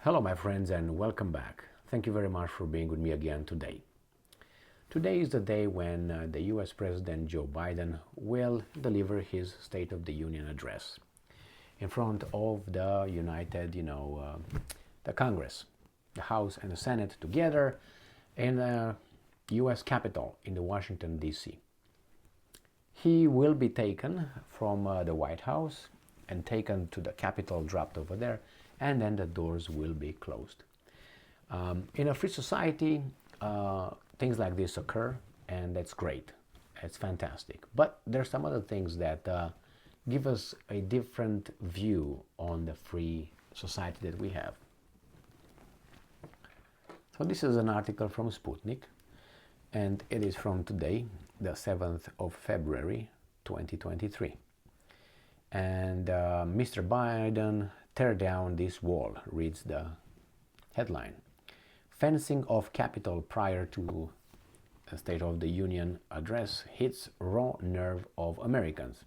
Hello my friends and welcome back. Thank you very much for being with me again today. Today is the day when the US President Joe Biden will deliver his State of the Union address in front of the the Congress, the House and the Senate together in the US Capitol in the Washington, D.C. He will be taken from the White House and taken to the Capitol, dropped over there, and then the doors will be closed. In a free society, things like this occur, and that's great. It's fantastic. But there's some other things that give us a different view on the free society that we have. So this is an article from Sputnik, and it is from today, the 7th of February, 2023. And Mr. Biden, tear down this wall, reads the headline. Fencing of Capitol prior to a State of the Union address hits raw nerve of Americans.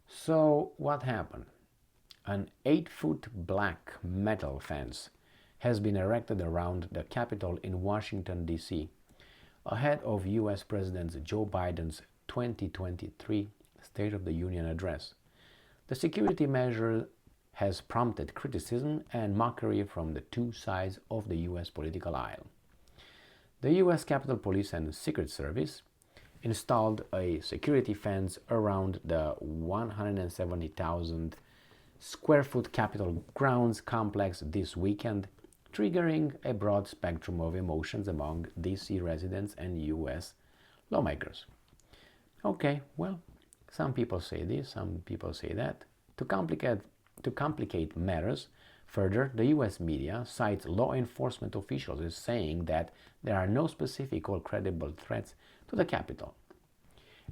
So what happened? An 8-foot black metal fence has been erected around the Capitol in Washington, D.C. ahead of U.S. President Joe Biden's 2023 State of the Union address. The security measure has prompted criticism and mockery from the two sides of the U.S. political aisle. The U.S. Capitol Police and Secret Service installed a security fence around the 170,000 square foot Capitol grounds complex this weekend, triggering a broad spectrum of emotions among D.C. residents and U.S. lawmakers. Okay, well, some people say this, some people say that. To complicate matters further, the U.S. media cites law enforcement officials as saying that there are no specific or credible threats to the Capitol.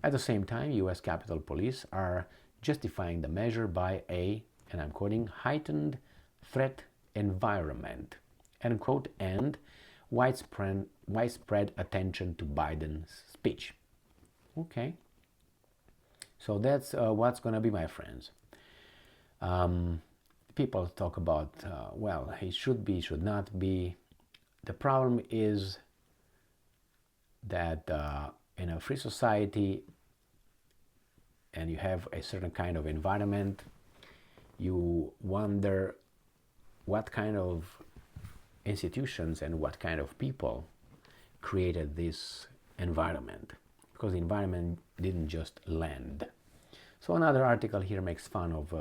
At the same time, U.S. Capitol Police are justifying the measure by a, and I'm quoting, heightened threat environment, end quote, and widespread attention to Biden's speech. Okay. So that's what's going to be, my friends. People talk about, well, he should be, should not be. The problem is that in a free society and you have a certain kind of environment, you wonder what kind of institutions and what kind of people created this environment, because the environment didn't just land. So another article here makes fun of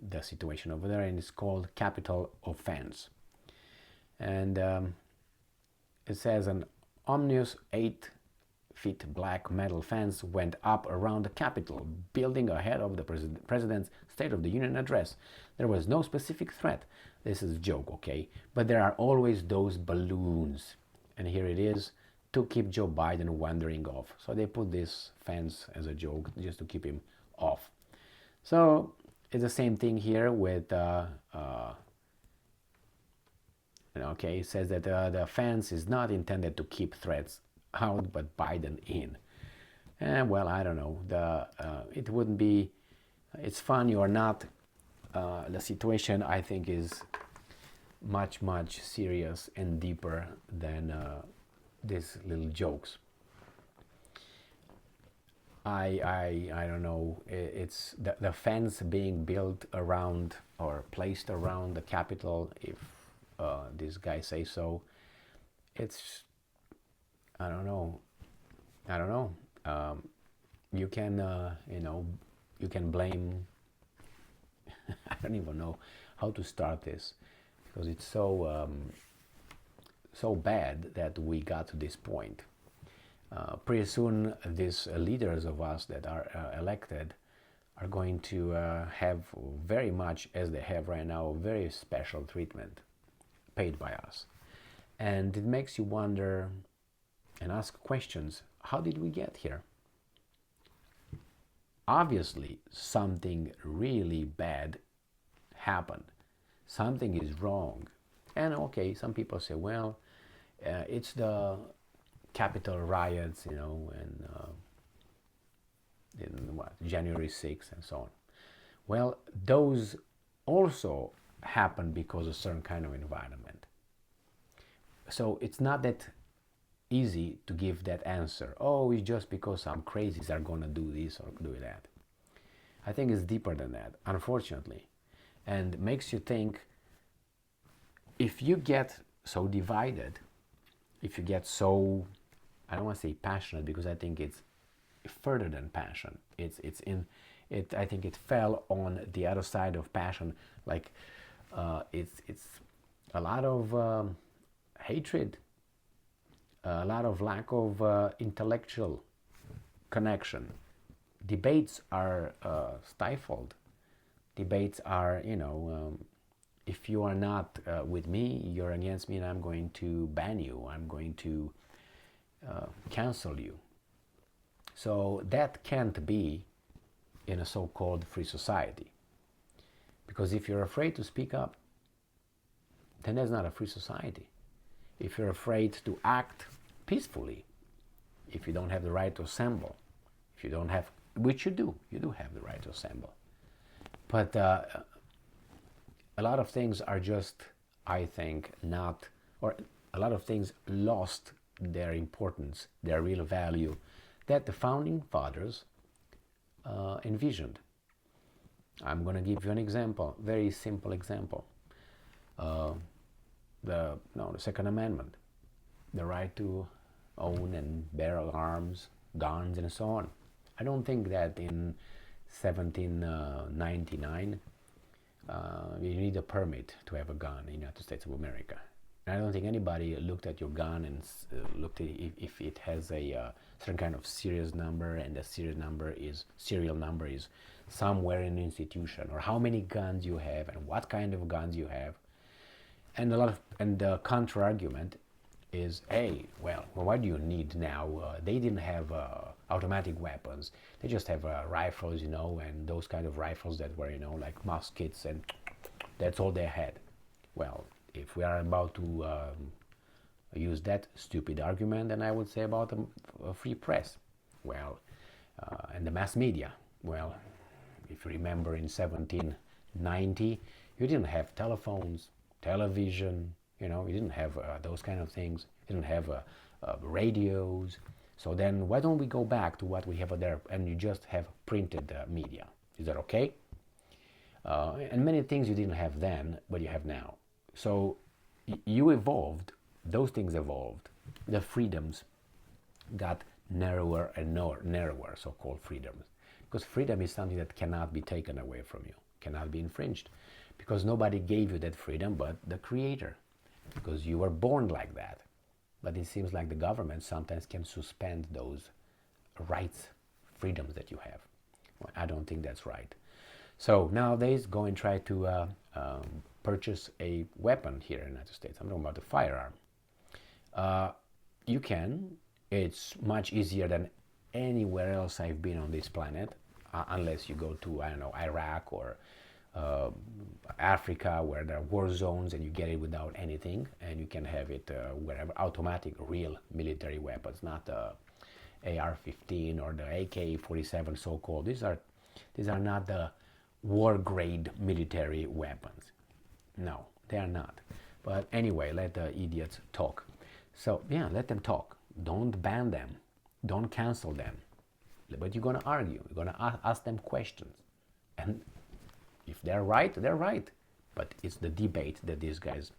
the situation over there, and it's called Capitol Offense. And it says an ominous 8-foot black metal fence went up around the Capitol building ahead of the president's State of the Union address. There was no specific threat. This is a joke, okay? But there are always those balloons. And here it is, to keep Joe Biden wandering off. So they put this fence as a joke just to keep him off. So it's the same thing here with okay, it says that the fence is not intended to keep threats out but Biden in. And well, I don't know, it wouldn't be, it's funny or not, the situation I think is much serious and deeper than these little jokes. I don't know, it's the fence being built around or placed around the Capitol, if this guy says so. It's, I don't know. You can, you can blame, I don't even know how to start this, because it's so bad that we got to this point. Pretty soon, these leaders of us that are elected are going to have very much, as they have right now, very special treatment paid by us. And it makes you wonder and ask questions. How did we get here? Obviously, something really bad happened. Something is wrong. And okay, some people say, well, it's the Capitol riots, and in January 6th and so on. Well, those also happen because of certain kind of environment. So it's not that easy to give that answer. Oh, it's just because some crazies are going to do this or do that. I think it's deeper than that, unfortunately. And makes you think, if you get so divided, if you get so, I don't want to say passionate, because I think it's further than passion. I think it fell on the other side of passion. Like it's a lot of hatred, a lot of lack of intellectual connection. Debates are stifled. Debates are, if you are not with me, you're against me, and I'm going to ban you. I'm going to cancel you. So that can't be in a so-called free society. Because if you're afraid to speak up, then that's not a free society. If you're afraid to act peacefully, if you don't have the right to assemble, if you don't have, which you do have the right to assemble. But a lot of things are just, I think, not, or a lot of things lost their importance, their real value, that the founding fathers envisioned. I'm going to give you an example, very simple example. The Second Amendment, the right to own and bear arms, guns, and so on. I don't think that in 1799 you need a permit to have a gun in the United States of America. And I don't think anybody looked at your gun and looked at if it has a certain kind of serial number, and the serial number is somewhere in the institution, or how many guns you have and what kind of guns you have. And the counter argument is, hey, well, why do you need now? They didn't have automatic weapons. They just have rifles, and those kind of rifles that were, like muskets, and that's all they had. Well, if we are about to use that stupid argument, then I would say about a free press. Well, and the mass media. Well, if you remember in 1790, you didn't have telephones, television, you didn't have those kind of things. You didn't have radios. So then why don't we go back to what we have there, and you just have printed media? Is that okay? And many things you didn't have then, but you have now. So you evolved, those things evolved. The freedoms got narrower and narrower, so-called freedoms. Because freedom is something that cannot be taken away from you, cannot be infringed. Because nobody gave you that freedom but the Creator. Because you were born like that. But it seems like the government sometimes can suspend those rights, freedoms that you have. Well, I don't think that's right. So nowadays, go and try to purchase a weapon here in the United States. I'm talking about a firearm. You can. It's much easier than anywhere else I've been on this planet, unless you go to, I don't know, Iraq or Africa, where there are war zones, and you get it without anything, and you can have it wherever. Automatic, real military weapons, not the AR-15 or the AK-47, so-called. These are not the war-grade military weapons. No, they are not. But anyway, let the idiots talk. So yeah, let them talk. Don't ban them. Don't cancel them. But you're going to argue. You're going to ask them questions. And if they're right, they're right. But it's the debate that these guys...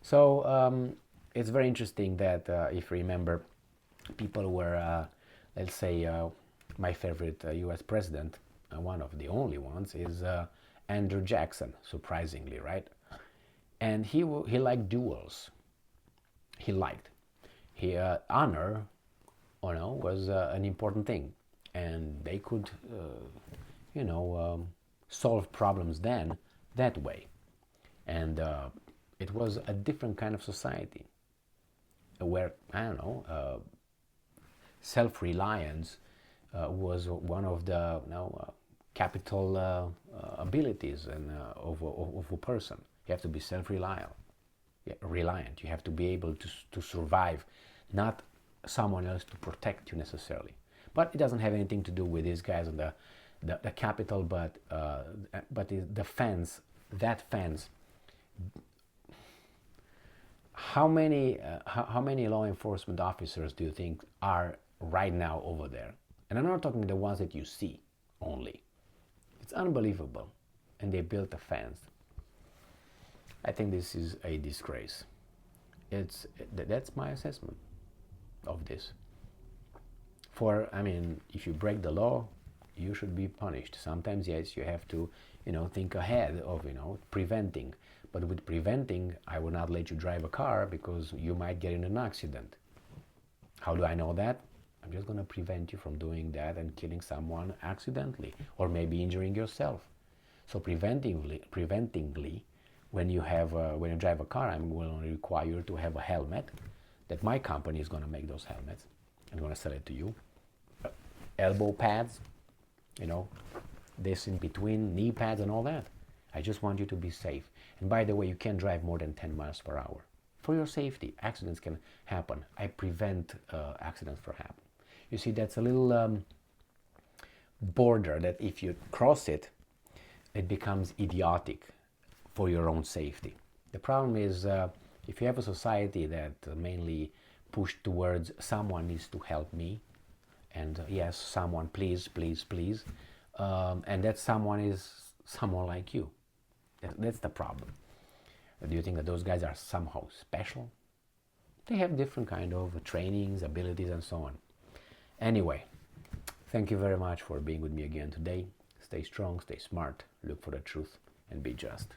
So it's very interesting that, if you remember, people were, let's say, my favorite US president, one of the only ones, is Andrew Jackson, surprisingly, right? And he liked duels. Honor, was an important thing. And they could, solve problems then that way. And it was a different kind of society where, self-reliance was one of the capital abilities of a person. You have to be self-reliant. You have to be able to survive, not someone else to protect you necessarily. But it doesn't have anything to do with these guys on the capital, but the fence, that fence how many law enforcement officers do you think are right now over there? And I'm not talking the ones that you see only. It's unbelievable. And they built a fence. I think this is a disgrace. That's my assessment of this. I mean, if you break the law, you should be punished. Sometimes, yes, you have to, think ahead of, preventing. But with preventing, I will not let you drive a car because you might get in an accident. How do I know that? I'm just going to prevent you from doing that and killing someone accidentally, or maybe injuring yourself. So preventingly, when you drive a car, I'm going to require you to have a helmet. That my company is going to make those helmets. I'm going to sell it to you. Elbow pads, this in between, knee pads and all that. I just want you to be safe. And by the way, you can't drive more than 10 miles per hour. For your safety, accidents can happen. I prevent accidents from happening. You see, that's a little border that if you cross it, it becomes idiotic for your own safety. The problem is if you have a society that mainly pushed towards someone needs to help me, and yes, someone, please, please, please, and that someone is someone like you. That's the problem. Do you think that those guys are somehow special? They have different kind of trainings, abilities, and so on. Anyway, thank you very much for being with me again today. Stay strong, stay smart, look for the truth, and be just.